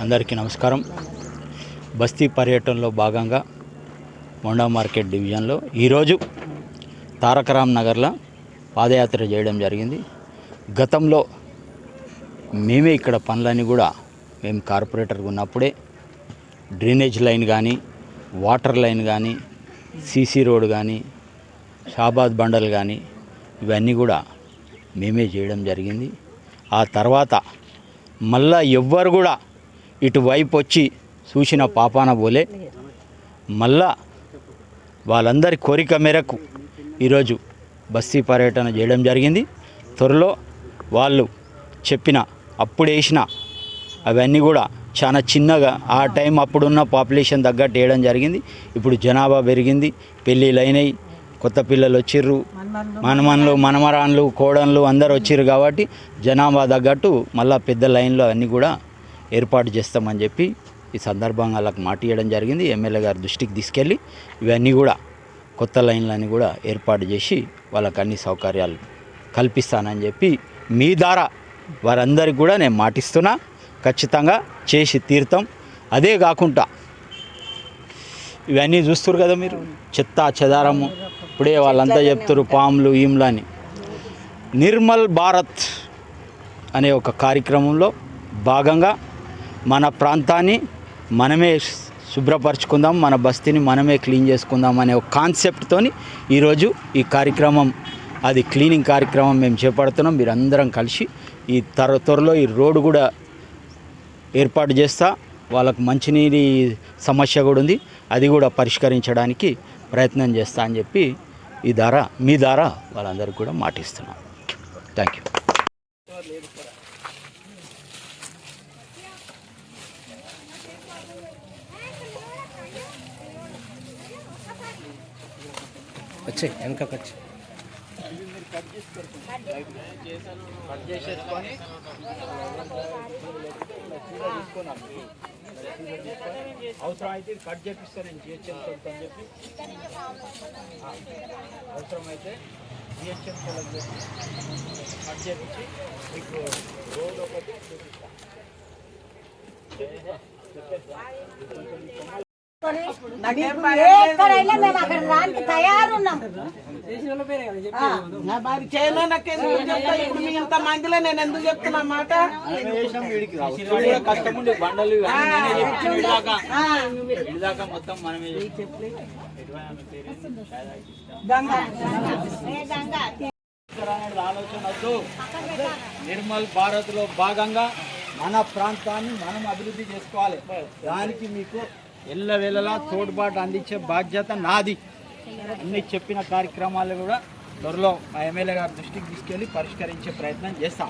అందరికీ నమస్కారం. బస్తీ పర్యటనలో భాగంగా మొండా మార్కెట్ డివిజన్లో ఈరోజు తారకరామ్ నగర్లో పాదయాత్ర చేయడం జరిగింది. గతంలో మేమే ఇక్కడ పనులన్నీ కూడా మేము కార్పొరేటర్గా ఉన్నప్పుడే డ్రైనేజ్ లైన్ కానీ, వాటర్ లైన్ కానీ, సీసీ రోడ్ కానీ, షాబాద్ బండలు కానీ ఇవన్నీ కూడా మేమే చేయడం జరిగింది. ఆ తర్వాత మళ్ళా ఎవ్వరు కూడా ఇటువైపు వచ్చి చూసిన పాపాన పోలే. మళ్ళా వాళ్ళందరి కోరిక మేరకు ఈరోజు బస్తీ పర్యటన చేయడం జరిగింది. త్వరలో వాళ్ళు చెప్పిన అప్పుడు వేసిన అవన్నీ కూడా చాలా చిన్నగా ఆ టైం అప్పుడున్న పాపులేషన్ తగ్గట్టు వేయడం జరిగింది. ఇప్పుడు జనాభా పెరిగింది, పెళ్ళిళ్ళు అయినాయి, కొత్త పిల్లలు వచ్చిర్రు, మనమన్లు మనమరాన్లు కోడన్లు అందరు వచ్చిర్రు కాబట్టి జనాభా తగ్గట్టు మళ్ళీ పెద్ద లైన్లో అన్నీ కూడా ఏర్పాటు చేస్తామని చెప్పి ఈ సందర్భంగా వాళ్ళకి మాట ఇవ్వడం జరిగింది. ఎమ్మెల్యే గారి దృష్టికి తీసుకెళ్ళి ఇవన్నీ కూడా కొత్త లైన్లన్నీ కూడా ఏర్పాటు చేసి వాళ్ళకి అన్ని సౌకర్యాలు కల్పిస్తానని చెప్పి మీ ద్వారా వారందరికీ కూడా నేను మాటిస్తున్నా. ఖచ్చితంగా చేసి తీరుతాం. అదే కాకుండా ఇవన్నీ చూస్తారు కదా మీరు, చెత్త చెదారము ఇప్పుడే వాళ్ళంతా చెప్తారు పాములు ఈములు అని. నిర్మల్ భారత్ అనే ఒక కార్యక్రమంలో భాగంగా మన ప్రాంతాన్ని మనమే శుభ్రపరచుకుందాం, మన బస్తీని మనమే క్లీన్ చేసుకుందాం అనే ఒక కాన్సెప్ట్తోని ఈరోజు ఈ కార్యక్రమం, అది క్లీనింగ్ కార్యక్రమం మేము చేపడుతున్నాం. మీరందరం కలిసి ఈ త్వరలో ఈ రోడ్డు కూడా ఏర్పాటు చేస్తా. వాళ్ళకు మంచినీటి సమస్య కూడా ఉంది, అది కూడా పరిష్కరించడానికి ప్రయత్నం చేస్తా అని చెప్పి ఈ ద్వారా మీ ద్వారా వాళ్ళందరికీ కూడా మాటిస్తున్నాం. Thank you. వచ్చే వెనక వచ్చి కట్ చేసేసుకొని అవసరం అయితే కట్ చేపిస్తాను నేను జిహెచ్ఎం అని చెప్పి, అవసరమైతే జిహెచ్ఎం కట్ చేపించి మీకు రోడ్ ఒకటి ఎక్కడైనా మేము అక్కడ రానికి తయారున్నాం. ఇంత మందిలో నేను ఎందుకు చెప్తున్నా మాట, కష్టం ఉండే బండలు దాకా మొత్తం మనమే ఆలోచన వద్దు. నిర్మల్ భారత్ లో భాగంగా మన ప్రాంతాన్ని మనం అభివృద్ధి చేసుకోవాలి. దానికి మీకు ఎల్లవేళలా తోడ్పాటు అందించే బాధ్యత నాది. అన్ని చెప్పిన కార్యక్రమాలు కూడా త్వరలో మా ఎమ్మెల్యే గారి దృష్టికి తీసుకెళ్ళి పరిష్కరించే ప్రయత్నం చేస్తాం.